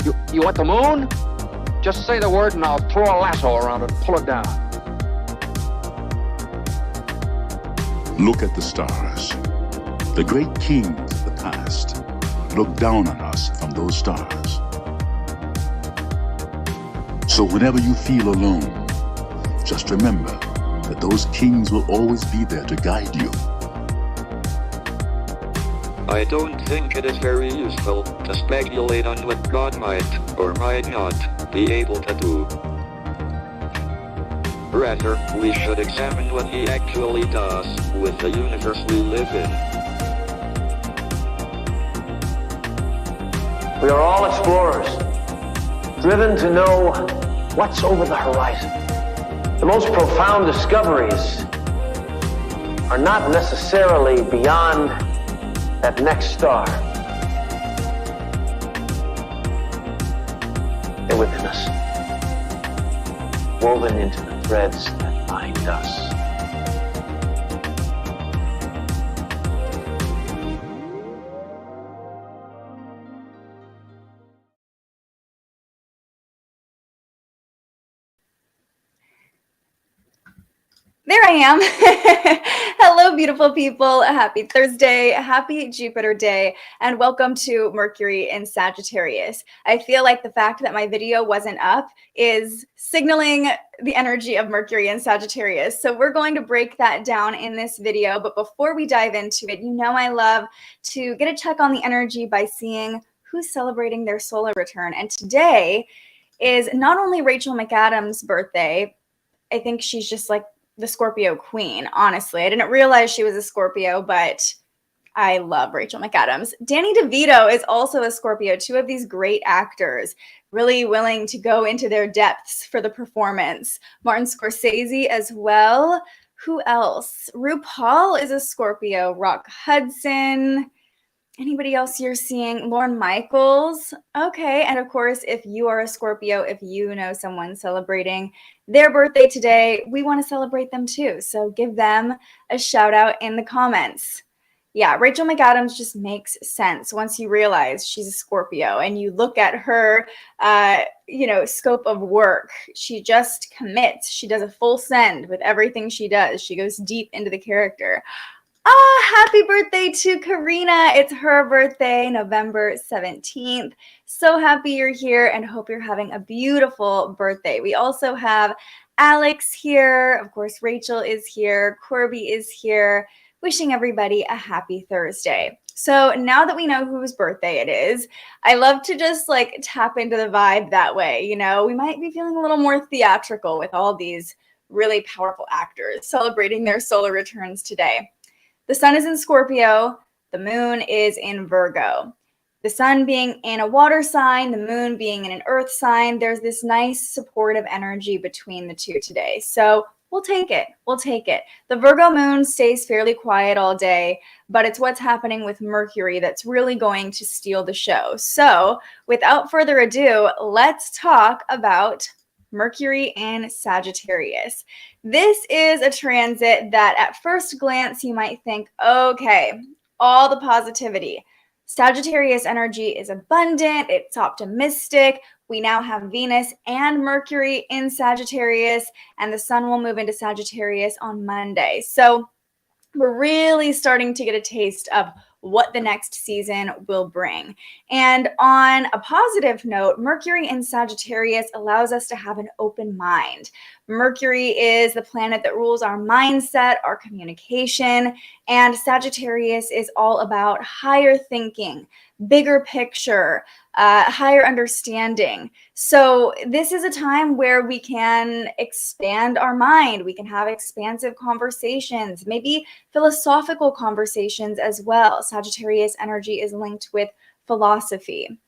You want the moon? Just say the word and I'll throw a lasso around it and pull it down. Look at the stars. The great kings of the past look down on us from those stars. So whenever you feel alone, just remember that those kings will always be there to guide you. I don't think it is very useful to speculate on what God might or might not be able to do. Rather, we should examine what he actually does with the universe we live in. We are all explorers, driven to know what's over the horizon. The most profound discoveries are not necessarily beyond that next star. They're within us, woven into the threads that bind us. There I am. Hello, beautiful people. Happy Thursday. Happy Jupiter day. And welcome to Mercury in Sagittarius. I feel like the fact that my video wasn't up is signaling the energy of Mercury in Sagittarius. So we're going to break that down in this video. But before we dive into it, you know I love to get a check on the energy by seeing who's celebrating their solar return. And today is not only Rachel McAdams' birthday, I think she's just like the Scorpio queen, honestly. I didn't realize she was a Scorpio, but I love Rachel McAdams. Danny DeVito is also a Scorpio, two of these great actors, really willing to go into their depths for the performance. Martin Scorsese as well. Who else? RuPaul is a Scorpio. Rock Hudson. Anybody else you're seeing? Lorne Michaels. Okay. And of course, if you are a Scorpio, if you know someone celebrating their birthday today, we want to celebrate them too. So give them a shout out in the comments. Yeah, Rachel McAdams just makes sense once you realize she's a Scorpio and you look at her, scope of work. She just commits. She does a full send with everything she does. She goes deep into the character. Happy birthday to Karina. It's her birthday, November 17th. So happy you're here and hope you're having a beautiful birthday. We also have Alex here. Of course, Rachel is here. Corby is here. Wishing everybody a happy Thursday. So now that we know whose birthday it is, I love to just like tap into the vibe that way. You know, we might be feeling a little more theatrical with all these really powerful actors celebrating their solar returns today. The sun is in Scorpio, the moon is in Virgo. The sun being in a water sign, the moon being in an earth sign, there's this nice supportive energy between the two today. So we'll take it. We'll take it. The Virgo moon stays fairly quiet all day, but it's what's happening with Mercury that's really going to steal the show. So without further ado, let's talk about Mercury in Sagittarius. This is a transit that at first glance you might think, okay, all the positivity. Sagittarius energy is abundant, it's optimistic. We now have Venus and Mercury in Sagittarius, and the sun will move into Sagittarius on Monday. So we're really starting to get a taste of what the next season will bring. And on a positive note, Mercury in Sagittarius allows us to have an open mind. Mercury is the planet that rules our mindset, our communication, and Sagittarius is all about higher thinking, bigger picture, higher understanding. So this is a time where we can expand our mind. We can have expansive conversations, maybe philosophical conversations as well. Sagittarius energy is linked with philosophy.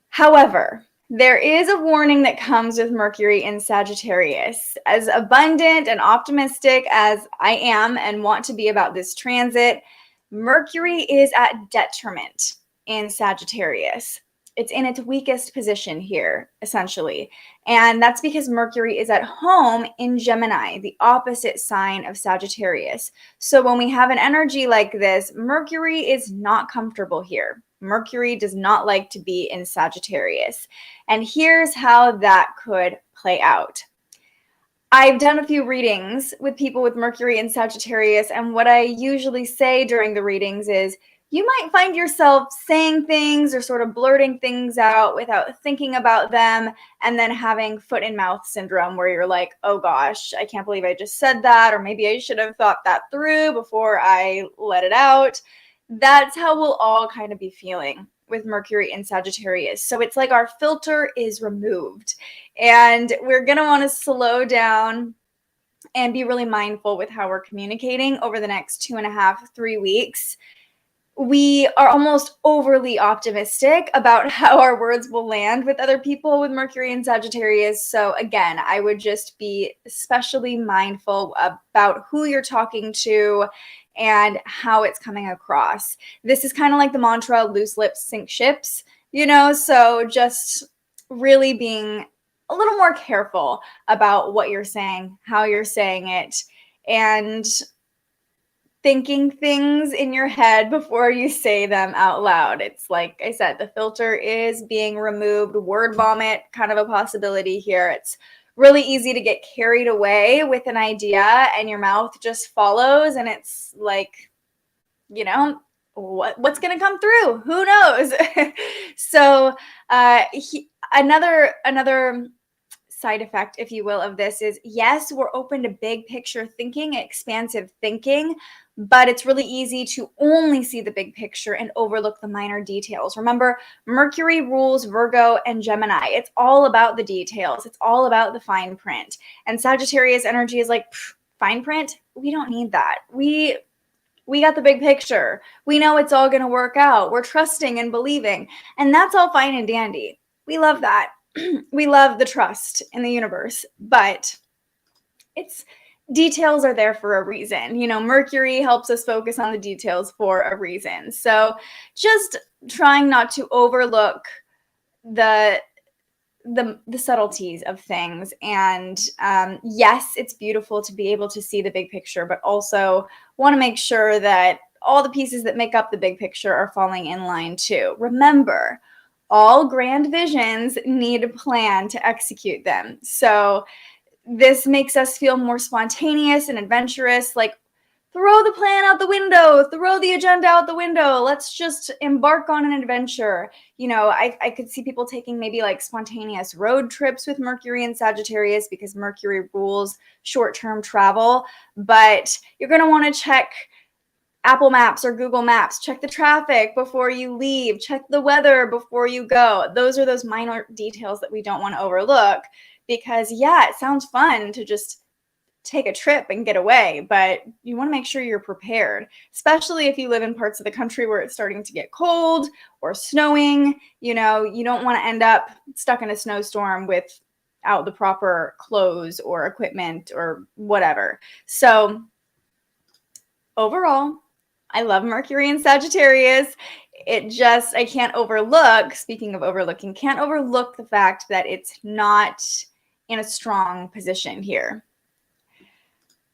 However, there is a warning that comes with Mercury in Sagittarius. As abundant and optimistic as I am and want to be about this transit, Mercury is at detriment in Sagittarius. It's in its weakest position here, essentially. And that's because Mercury is at home in Gemini, the opposite sign of Sagittarius. So when we have an energy like this, Mercury is not comfortable here. Mercury does not like to be in Sagittarius. And here's how that could play out. I've done a few readings with people with Mercury in Sagittarius, and what I usually say during the readings is you might find yourself saying things or sort of blurting things out without thinking about them, and then having foot and mouth syndrome where you're like, oh gosh, I can't believe I just said that, or maybe I should have thought that through before I let it out. That's how we'll all kind of be feeling with Mercury in Sagittarius. So it's like our filter is removed, and we're going to want to slow down and be really mindful with how we're communicating over the next 2.5, 3 weeks. We are almost overly optimistic about how our words will land with other people with Mercury in Sagittarius. So again, I would just be especially mindful about who you're talking to and how it's coming across. This is kind of like the mantra, loose lips sink ships, so just really being a little more careful about what you're saying, how you're saying it, and thinking things in your head before you say them out loud. It's like I said, the filter is being removed. Word vomit, kind of a possibility here. It's really easy to get carried away with an idea and your mouth just follows, and it's like, what's going to come through? Who knows? So another side effect, if you will, of this is, yes, we're open to big picture thinking, expansive thinking, but it's really easy to only see the big picture and overlook the minor details. Remember, Mercury rules Virgo and Gemini. It's all about the details. It's all about the fine print. And Sagittarius energy is like, fine print? We don't need that. We got the big picture. We know it's all going to work out. We're trusting and believing. And that's all fine and dandy. We love that. We love the trust in the universe, but details are there for a reason. Mercury helps us focus on the details for a reason. So just trying not to overlook the subtleties of things. And yes, it's beautiful to be able to see the big picture, but also want to make sure that all the pieces that make up the big picture are falling in line too. Remember, all grand visions need a plan to execute them. So this makes us feel more spontaneous and adventurous, like throw the plan out the window, throw the agenda out the window. Let's just embark on an adventure. I could see people taking maybe like spontaneous road trips with Mercury and Sagittarius because Mercury rules short-term travel, but you're going to want to check Apple Maps or Google Maps, check the traffic before you leave, check the weather before you go. Those are those minor details that we don't want to overlook because, yeah, it sounds fun to just take a trip and get away, but you want to make sure you're prepared, especially if you live in parts of the country where it's starting to get cold or snowing. You don't want to end up stuck in a snowstorm without the proper clothes or equipment or whatever. So overall, I love Mercury in Sagittarius. I can't overlook, speaking of overlooking, can't overlook the fact that it's not in a strong position here.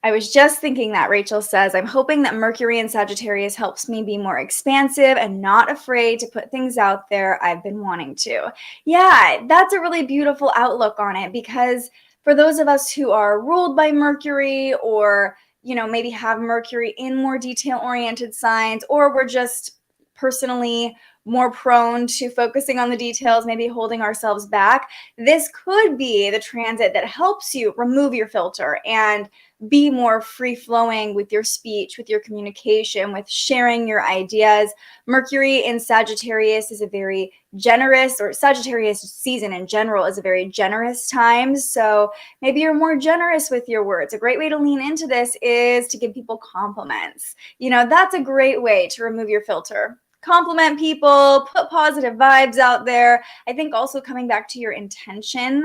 I was just thinking that, Rachel says, I'm hoping that Mercury in Sagittarius helps me be more expansive and not afraid to put things out there I've been wanting to. Yeah, that's a really beautiful outlook on it, because for those of us who are ruled by Mercury, or maybe have Mercury in more detail-oriented signs, or we're just personally more prone to focusing on the details, maybe holding ourselves back, this could be the transit that helps you remove your filter and be more free-flowing with your speech, with your communication, with sharing your ideas. Mercury in Sagittarius is a very generous, or Sagittarius season in general is a very generous time. So maybe you're more generous with your words. A great way to lean into this is to give people compliments. That's a great way to remove your filter. Compliment people, put positive vibes out there. I think also coming back to your intention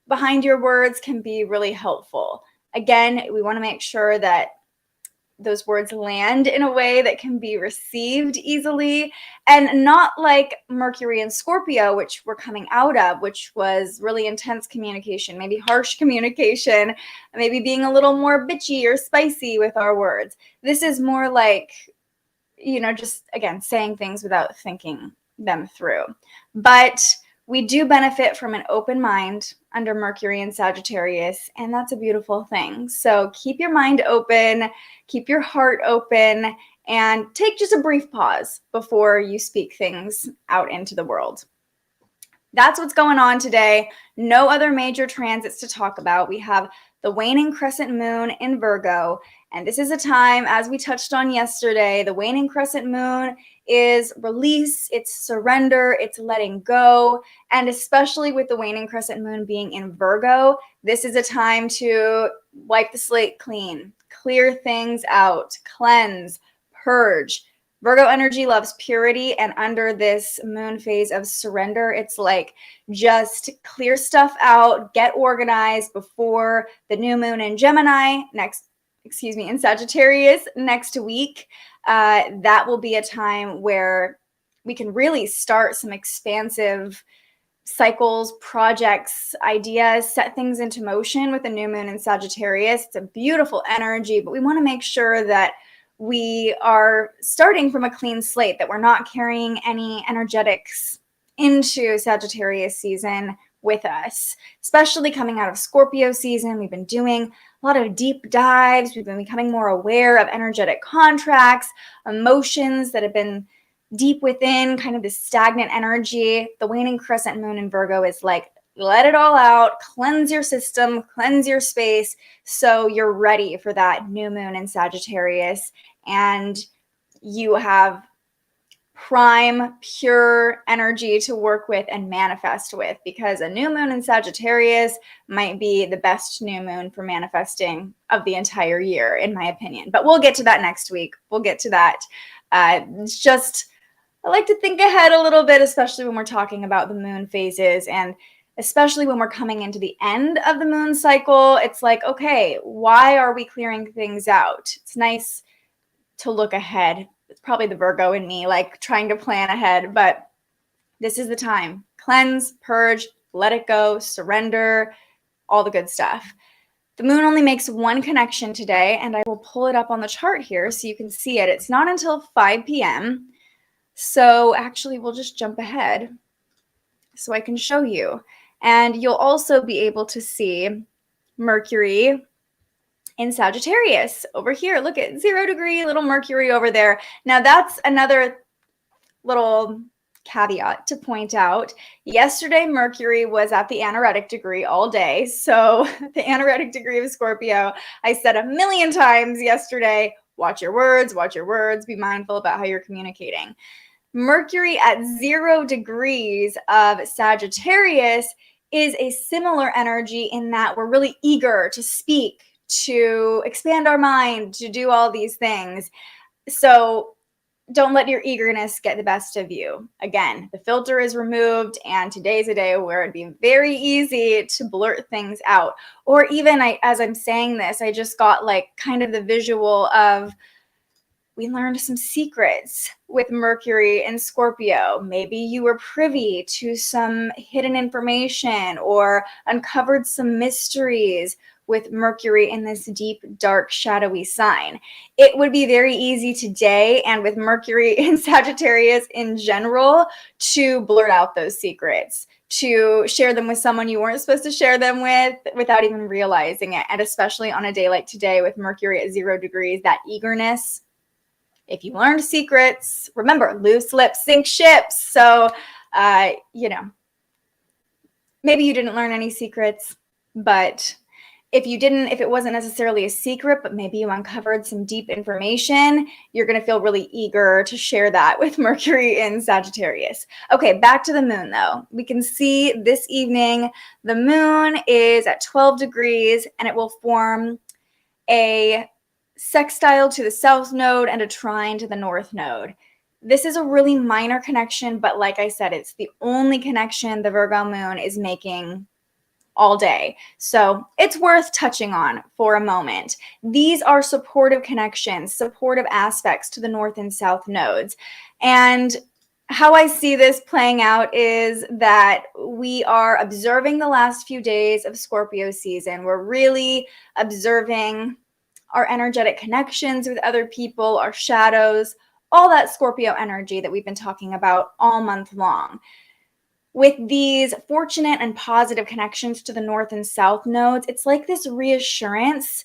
behind your words can be really helpful. Again, we want to make sure that those words land in a way that can be received easily, and not like Mercury and Scorpio, which we're coming out of, which was really intense communication, maybe harsh communication, maybe being a little more bitchy or spicy with our words. This is more like just again, saying things without thinking them through. But we do benefit from an open mind under Mercury and Sagittarius, and that's a beautiful thing. So keep your mind open, keep your heart open, and take just a brief pause before you speak things out into the world. That's what's going on today. No other major transits to talk about. We have the waning crescent moon in Virgo, and this is a time, as we touched on yesterday, the waning crescent moon is release, it's surrender, it's letting go. And especially with the waning crescent moon being in Virgo, this is a time to wipe the slate clean, clear things out, cleanse, purge. Virgo energy loves purity, and under this moon phase of surrender, it's like just clear stuff out, get organized before the new moon in Gemini in Sagittarius next week. That will be a time where we can really start some expansive cycles, projects, ideas, set things into motion with the new moon in Sagittarius. It's a beautiful energy, but we want to make sure that we are starting from a clean slate, that we're not carrying any energetics into Sagittarius season with us, especially coming out of Scorpio season. We've been doing a lot of deep dives. We've been becoming more aware of energetic contracts, emotions that have been deep within, kind of this stagnant energy. The waning crescent moon in Virgo is like, let it all out, cleanse your system, cleanse your space, so you're ready for that new moon in Sagittarius, and you have prime, pure energy to work with and manifest with, because a new moon in Sagittarius might be the best new moon for manifesting of the entire year, in my opinion. But we'll get to that next week. We'll get to that. It's just, I like to think ahead a little bit, especially when we're talking about the moon phases, and especially when we're coming into the end of the moon cycle. It's like, okay, why are we clearing things out? It's nice to look ahead. It's probably the Virgo in me, like trying to plan ahead, but this is the time. Cleanse, purge, let it go, surrender, all the good stuff. The moon only makes one connection today, and I will pull it up on the chart here so you can see it. It's not until 5 p.m. So actually, we'll just jump ahead so I can show you. And you'll also be able to see Mercury in Sagittarius over here. Look at 0 degree, little Mercury over there. Now that's another little caveat to point out. Yesterday, Mercury was at the anaretic degree all day. So the anaretic degree of Scorpio, I said a million times yesterday, watch your words, be mindful about how you're communicating. Mercury at 0 degrees of Sagittarius is a similar energy in that we're really eager to speak, to expand our mind, to do all these things. So don't let your eagerness get the best of you. Again, the filter is removed, and today's a day where it'd be very easy to blurt things out. Or even as I'm saying this, I just got like kind of the visual of, we learned some secrets with Mercury and Scorpio. Maybe you were privy to some hidden information or uncovered some mysteries with Mercury in this deep, dark, shadowy sign. It would be very easy today, and with Mercury in Sagittarius in general, to blurt out those secrets, to share them with someone you weren't supposed to share them with without even realizing it. And especially on a day like today with Mercury at 0 degrees, that eagerness. If you learned secrets, remember, loose lips sink ships. So, maybe you didn't learn any secrets, but if it wasn't necessarily a secret, but maybe you uncovered some deep information, you're going to feel really eager to share that with Mercury in Sagittarius. Okay, back to the moon though. We can see this evening, the moon is at 12 degrees and it will form a sextile to the south node and a trine to the north node. This is a really minor connection, but like I said, it's the only connection the Virgo moon is making all day. So it's worth touching on for a moment. These are supportive connections, supportive aspects to the north and south nodes. And how I see this playing out is that we are observing the last few days of Scorpio season. We're really observing our energetic connections with other people, our shadows, all that Scorpio energy that we've been talking about all month long. With these fortunate and positive connections to the North and South nodes, it's like this reassurance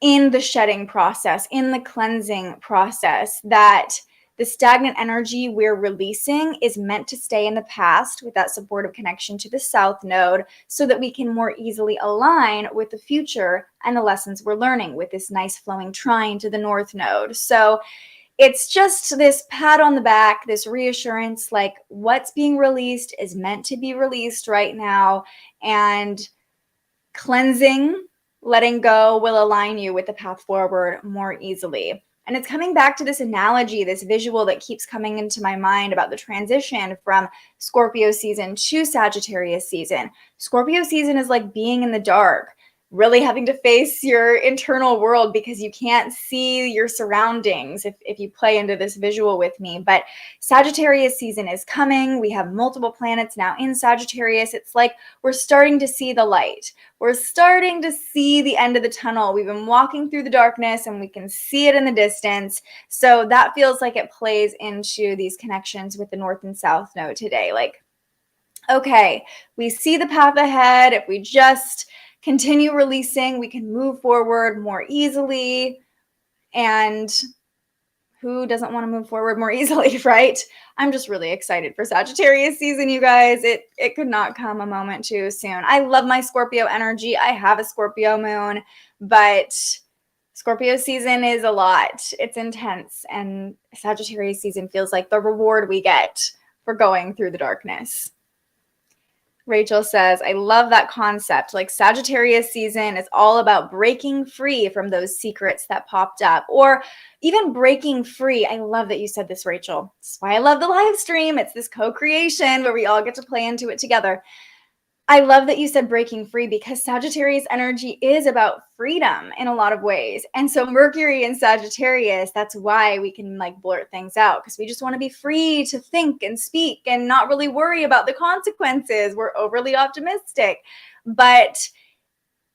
in the shedding process, in the cleansing process, that the stagnant energy we're releasing is meant to stay in the past with that supportive connection to the South node so that we can more easily align with the future and the lessons we're learning with this nice flowing trine to the North node. So it's just this pat on the back, this reassurance, like what's being released is meant to be released right now, and cleansing, letting go will align you with the path forward more easily. And it's coming back to this analogy, this visual that keeps coming into my mind about the transition from Scorpio season to Sagittarius season. Scorpio season is like being in the dark, really having to face your internal world because you can't see your surroundings if you play into this visual with me. But Sagittarius season is coming. We have multiple planets now in Sagittarius. It's like we're starting to see the light. We're starting to see the end of the tunnel. We've been walking through the darkness and we can see it in the distance. So that feels like it plays into these connections with the North and South node today. Like, okay, we see the path ahead. If we just continue releasing, we can move forward more easily. And who doesn't want to move forward more easily, right? I'm just really excited for Sagittarius season, you guys. It could not come a moment too soon. I love my Scorpio energy. I have a Scorpio moon, but Scorpio season is a lot. It's intense, and Sagittarius season feels like the reward we get for going through the darkness. Rachel says, I love that concept. Like Sagittarius season is all about breaking free from those secrets that popped up, or even breaking free. I love that you said this, Rachel. That's why I love the live stream. It's this co-creation where we all get to play into it together. I love that you said breaking free, because Sagittarius energy is about freedom in a lot of ways. And so Mercury in Sagittarius, that's why we can like blurt things out, because we just want to be free to think and speak and not really worry about the consequences. We're overly optimistic. But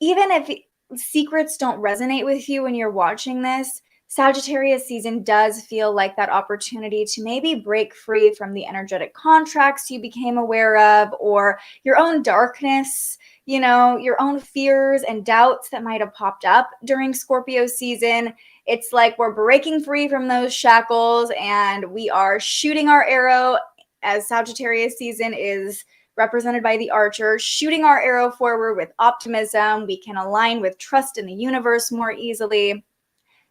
even if secrets don't resonate with you when you're watching this, Sagittarius season does feel like that opportunity to maybe break free from the energetic contracts you became aware of, or your own darkness, you know, your own fears and doubts that might have popped up during Scorpio season. It's like we're breaking free from those shackles and we are shooting our arrow, as Sagittarius season is represented by the archer, shooting our arrow forward with optimism. We can align with trust in the universe more easily.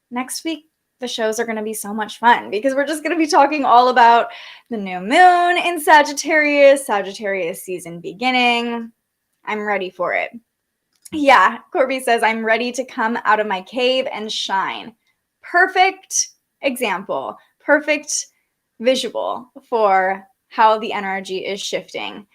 Next week, the shows are going to be so much fun because we're just going to be talking all about the new moon in Sagittarius, Sagittarius season beginning. I'm ready for it. Yeah, Corby says, I'm ready to come out of my cave and shine. Perfect example, perfect visual for how the energy is shifting.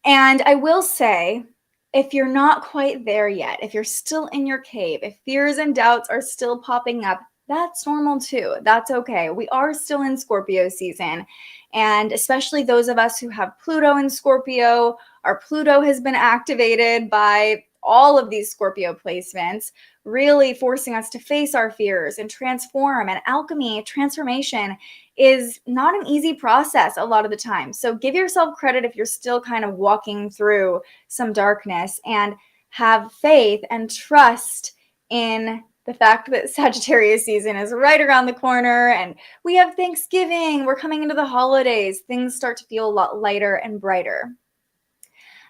And I will say, if you're not quite there yet, if you're still in your cave, if fears and doubts are still popping up, that's normal too. That's okay. We are still in Scorpio season. And especially those of us who have Pluto in Scorpio, our Pluto has been activated by all of these Scorpio placements, really forcing us to face our fears and transform. And alchemy, transformation, is not an easy process a lot of the time. So give yourself credit if you're still kind of walking through some darkness, and have faith and trust in the fact that Sagittarius season is right around the corner, and we have Thanksgiving. We're coming into the holidays. Things start to feel a lot lighter and brighter.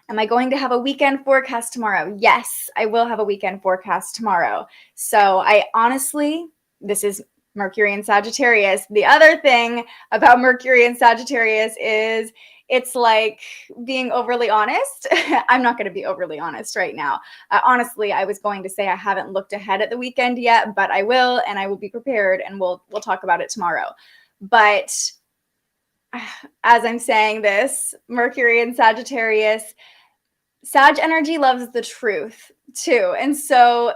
Am I going to have a weekend forecast tomorrow? Yes, I will have a weekend forecast tomorrow. So I honestly, this is Mercury and Sagittarius. The other thing about Mercury and Sagittarius is it's like being overly honest. I'm not going to be overly honest right now. Honestly, I was going to say I haven't looked ahead at the weekend yet, but I will, and I will be prepared, and we'll talk about it tomorrow. But as I'm saying this, Mercury and Sagittarius, Sag energy loves the truth too. And so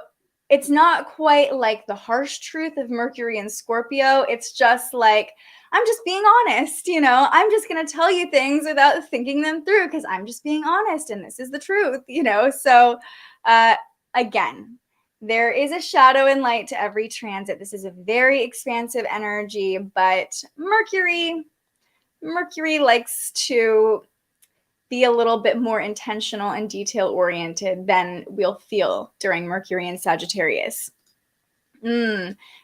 it's not quite like the harsh truth of Mercury and Scorpio. It's just like, I'm just being honest, you know, I'm just going to tell you things without thinking them through because I'm just being honest and this is the truth, you know. So again, There is a shadow and light to every transit. This is a very expansive energy, but Mercury likes to be a little bit more intentional and detail oriented than we'll feel during Mercury and Sagittarius.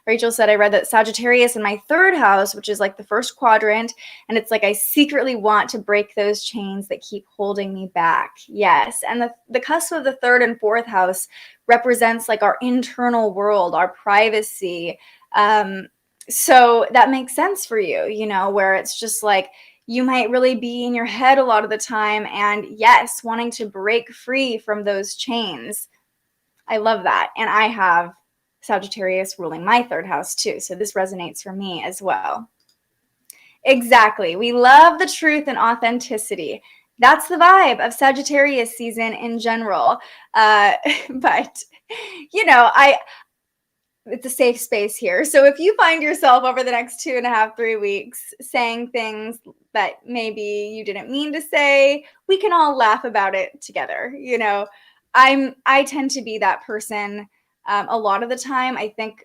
Rachel said, I read that Sagittarius in my third house, which is like the first quadrant, and it's like I secretly want to break those chains that keep holding me back. Yes, and the cusp of the third and fourth house represents like our internal world, our privacy. So that makes sense for you, you know, where it's just like you might really be in your head a lot of the time, and yes, wanting to break free from those chains. I love that. And I have Sagittarius ruling my third house too. So this resonates for me as well. Exactly. We love the truth and authenticity. That's the vibe of Sagittarius season in general. But, you know, it's a safe space here. So if you find yourself over the next 2.5, 3 weeks saying things that maybe you didn't mean to say, we can all laugh about it together. You know, I tend to be that person a lot of the time. I think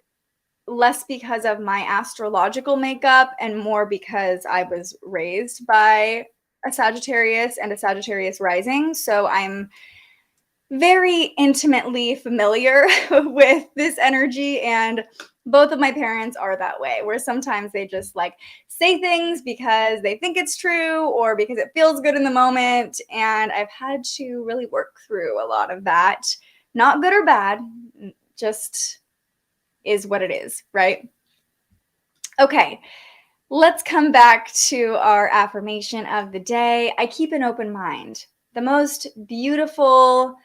less because of my astrological makeup and more because I was raised by a Sagittarius and a Sagittarius rising. So I'm very intimately familiar with this energy, and both of my parents are that way, where sometimes they just like say things because they think it's true or because it feels good in the moment. And I've had to really work through a lot of that. Not good or bad, just is what it is, right? Okay, let's come back to our affirmation of the day. I keep an open mind. The most beautiful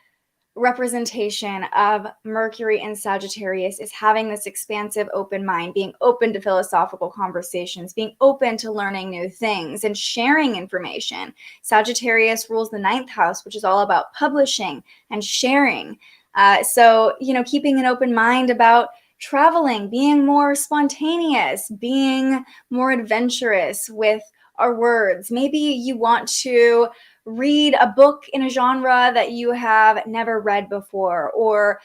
representation of Mercury in Sagittarius is having this expansive open mind, being open to philosophical conversations, being open to learning new things and sharing information. Sagittarius rules the 9th house, which is all about publishing and sharing. So, you know, keeping an open mind about traveling, being more spontaneous, being more adventurous with our words. Maybe you want to read a book in a genre that you have never read before, or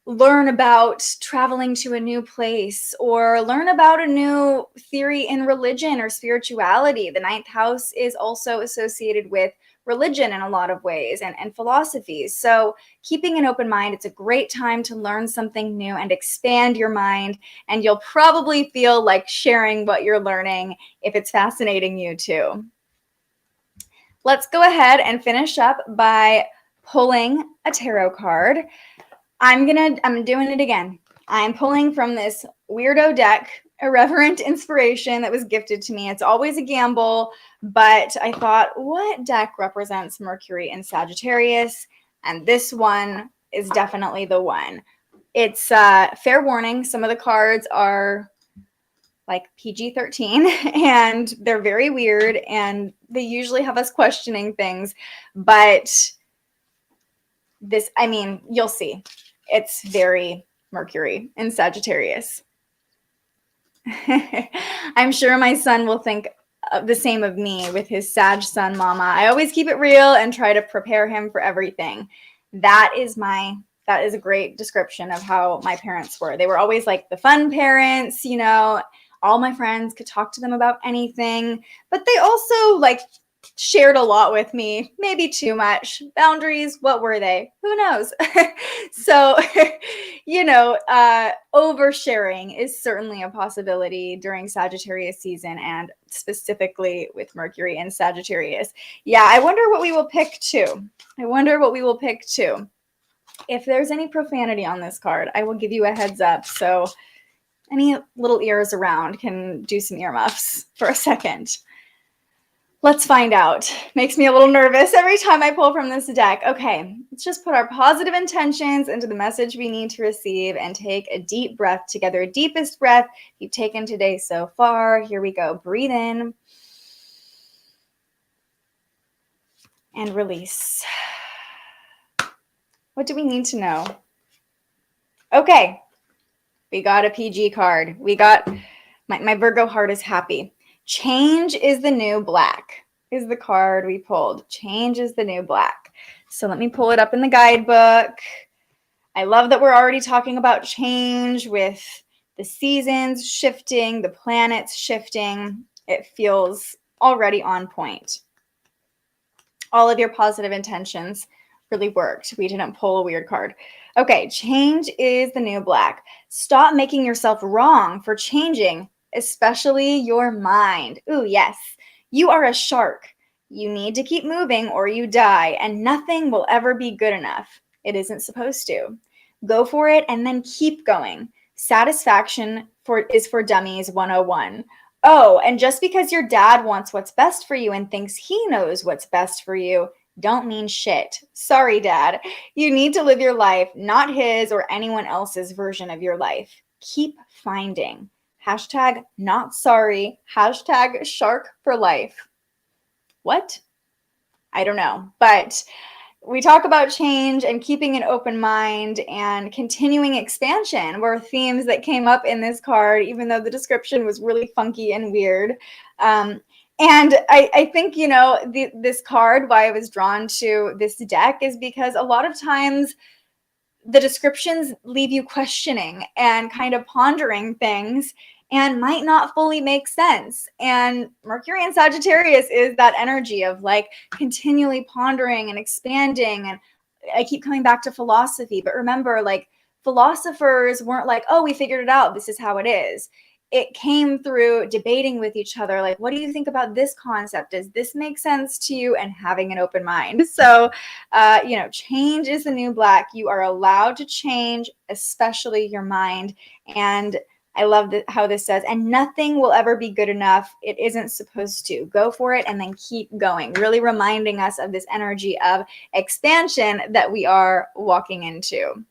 learn about traveling to a new place, or learn about a new theory in religion or spirituality. The 9th house is also associated with religion in a lot of ways and philosophies. So keeping an open mind, it's a great time to learn something new and expand your mind. And you'll probably feel like sharing what you're learning if it's fascinating you too. Let's go ahead and finish up by pulling a tarot card. I'm doing it again. I'm pulling from this weirdo deck, Irreverent Inspiration, that was gifted to me. It's always a gamble, but I thought, what deck represents Mercury in Sagittarius? And this one is definitely the one. It's fair warning. Some of the cards are like PG-13 and they're very weird and they usually have us questioning things, but this, I mean, you'll see. It's very Mercury in Sagittarius. I'm sure my son will think the same of me with his Sag sun mama. I always keep it real and try to prepare him for everything. That is a great description of how my parents were. They were always like the fun parents, you know, all my friends could talk to them about anything, but they also like shared a lot with me, maybe too much. Boundaries, what were they? Who knows? So, you know, oversharing is certainly a possibility during Sagittarius season, and specifically with Mercury and Sagittarius. Yeah, I wonder what we will pick too. If there's any profanity on this card, I will give you a heads up. So any little ears around can do some earmuffs for a second. Let's find out. Makes me a little nervous every time I pull from this deck. Okay, let's just put our positive intentions into the message we need to receive and take a deep breath together. Deepest breath you've taken today so far. Here we go. Breathe in and release. What do we need to know? Okay, we got a PG card. We got, my Virgo heart is happy. Change is the new black is the card we pulled. Change is the new black. So let me pull it up in the guidebook. I love that we're already talking about change with the seasons shifting, the planets shifting. It feels already on point. All of your positive intentions really worked. We didn't pull a weird card. Okay, change is the new black. Stop making yourself wrong for changing, especially your mind. Ooh, yes. You are a shark. You need to keep moving or you die, and nothing will ever be good enough. It isn't supposed to. Go for it and then keep going. Satisfaction is for dummies 101. Oh, and just because your dad wants what's best for you and thinks he knows what's best for you, don't mean shit. Sorry, Dad. You need to live your life, not his or anyone else's version of your life. Keep finding. Hashtag not sorry. Hashtag shark for life. What? I don't know. But we talk about change and keeping an open mind and continuing expansion were themes that came up in this card, even though the description was really funky and weird. And I think, you know, this card, why I was drawn to this deck is because a lot of times the descriptions leave you questioning and kind of pondering things and might not fully make sense. And Mercury in Sagittarius is that energy of like continually pondering and expanding. And I keep coming back to philosophy, but remember, like philosophers weren't like, oh, we figured it out, this is how it is. It came through debating with each other, like, what do you think about this concept? Does this make sense to you? And having an open mind. So, you know, change is the new black. You are allowed to change, especially your mind. And I love how this says, and nothing will ever be good enough. It isn't supposed to. Go for it and then keep going. Really reminding us of this energy of expansion that we are walking into.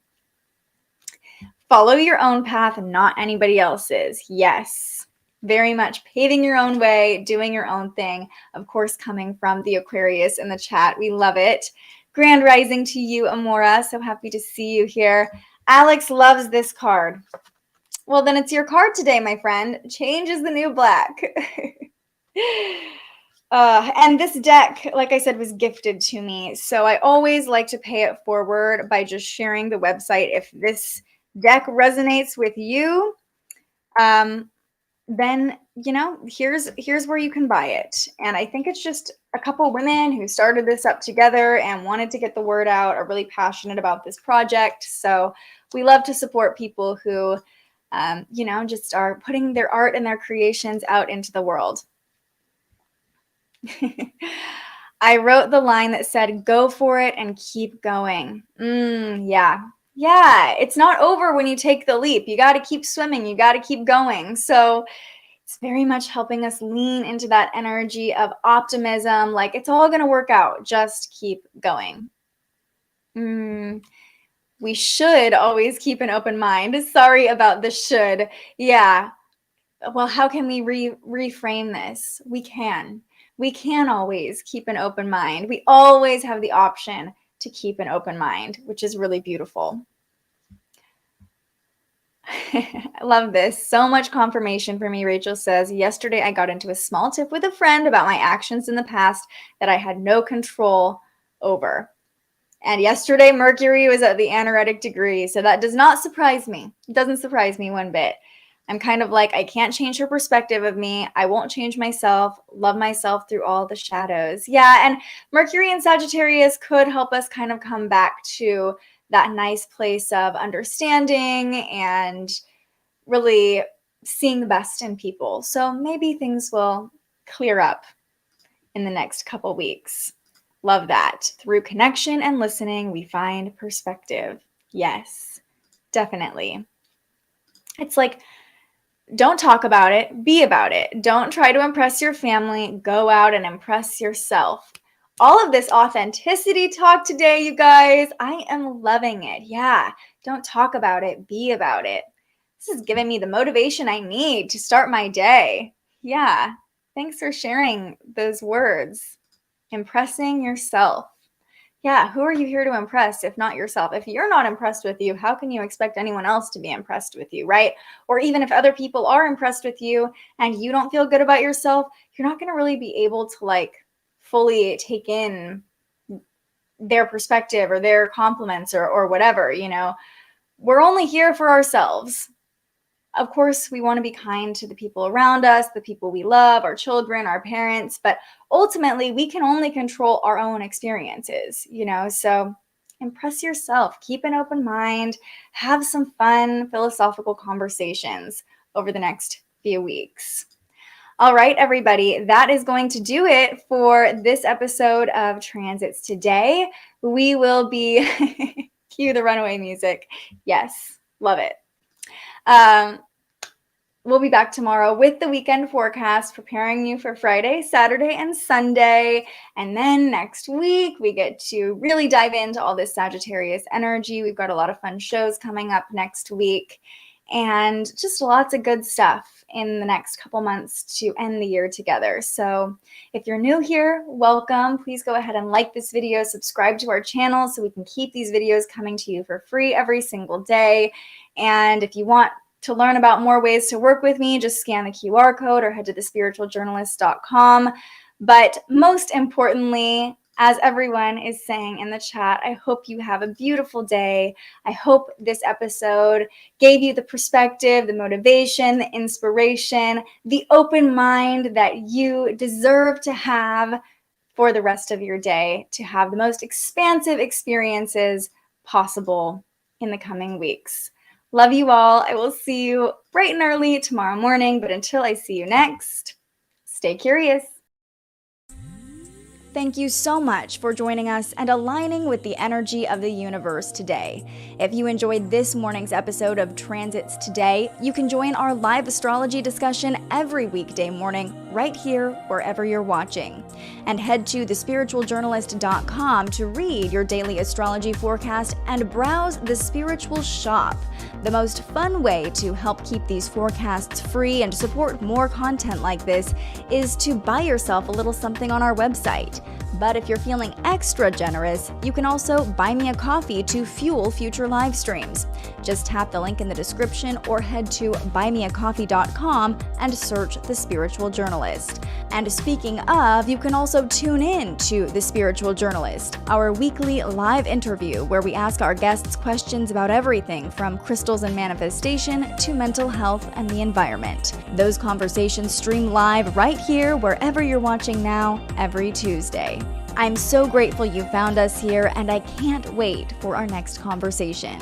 Follow your own path, not anybody else's. Yes, very much paving your own way, doing your own thing. Of course, coming from the Aquarius in the chat. We love it. Grand rising to you, Amora. So happy to see you here. Alex loves this card. Well, then it's your card today, my friend. Change is the new black. And this deck, like I said, was gifted to me. So I always like to pay it forward by just sharing the website. If this deck resonates with you, then, you know, here's where you can buy it. And I think it's just a couple women who started this up together and wanted to get the word out, are really passionate about this project. So we love to support people who, you know, just are putting their art and their creations out into the world. I wrote the line that said, go for it and keep going. Yeah. Yeah, it's not over when you take the leap. You got to keep swimming. You got to keep going. So it's very much helping us lean into that energy of optimism. Like it's all going to work out. Just keep going. We should always keep an open mind. Sorry about the should. Yeah. Well, how can we reframe this? We can. We can always keep an open mind. We always have the option to keep an open mind, which is really beautiful. I love this. So much confirmation for me. Rachel says, yesterday I got into a small tiff with a friend about my actions in the past that I had no control over. And yesterday Mercury was at the anaretic degree. So that does not surprise me. It doesn't surprise me one bit. I'm kind of like, I can't change her perspective of me. I won't change myself. Love myself through all the shadows. Yeah, and Mercury in Sagittarius could help us kind of come back to that nice place of understanding and really seeing the best in people. So maybe things will clear up in the next couple weeks. Love that. Through connection and listening, we find perspective. Yes, definitely. It's like, don't talk about it, be about it. Don't try to impress your family. Go out and impress yourself. All of this authenticity talk today, you guys, I am loving it. Yeah, don't talk about it, be about it. This is giving me the motivation I need to start my day. Yeah, thanks for sharing those words. Impressing yourself. Yeah, who are you here to impress if not yourself? If you're not impressed with you, how can you expect anyone else to be impressed with you, right? Or even if other people are impressed with you and you don't feel good about yourself, you're not going to really be able to like fully take in their perspective or their compliments or whatever, you know. we're only here for ourselves. Of course, we want to be kind to the people around us, the people we love, our children, our parents, but ultimately we can only control our own experiences, so impress yourself, keep an open mind, have some fun philosophical conversations over the next few weeks. All right, everybody, that is going to do it for this episode of Transits Today. We will be, cue the runaway music. Yes, love it. We'll be back tomorrow with the weekend forecast, preparing you for Friday, Saturday, and Sunday. And then next week, we get to really dive into all this Sagittarius energy. We've got a lot of fun shows coming up next week and just lots of good stuff in the next couple months to end the year together. So if you're new here, welcome. Please go ahead and like this video, subscribe to our channel so we can keep these videos coming to you for free every single day. And if you want to learn about more ways to work with me, just scan the QR code or head to thespiritualjournalist.com. But most importantly, as everyone is saying in the chat, I hope you have a beautiful day. I hope this episode gave you the perspective, the motivation, the inspiration, the open mind that you deserve to have for the rest of your day, to have the most expansive experiences possible in the coming weeks. Love you all. I will see you bright and early tomorrow morning. But until I see you next, stay curious. Thank you so much for joining us and aligning with the energy of the universe today. If you enjoyed this morning's episode of Transits Today, you can join our live astrology discussion every weekday morning right here wherever you're watching. And head to thespiritualjournalist.com to read your daily astrology forecast and browse the Spiritual Shop. The most fun way to help keep these forecasts free and support more content like this is to buy yourself a little something on our website. But if you're feeling extra generous, you can also buy me a coffee to fuel future live streams. Just tap the link in the description or head to buymeacoffee.com and search The Spiritual Journalist. And speaking of, you can also tune in to The Spiritual Journalist, our weekly live interview where we ask our guests questions about everything from crystals and manifestation to mental health and the environment. Those conversations stream live right here wherever you're watching now every Tuesday. I'm so grateful you found us here, and I can't wait for our next conversation.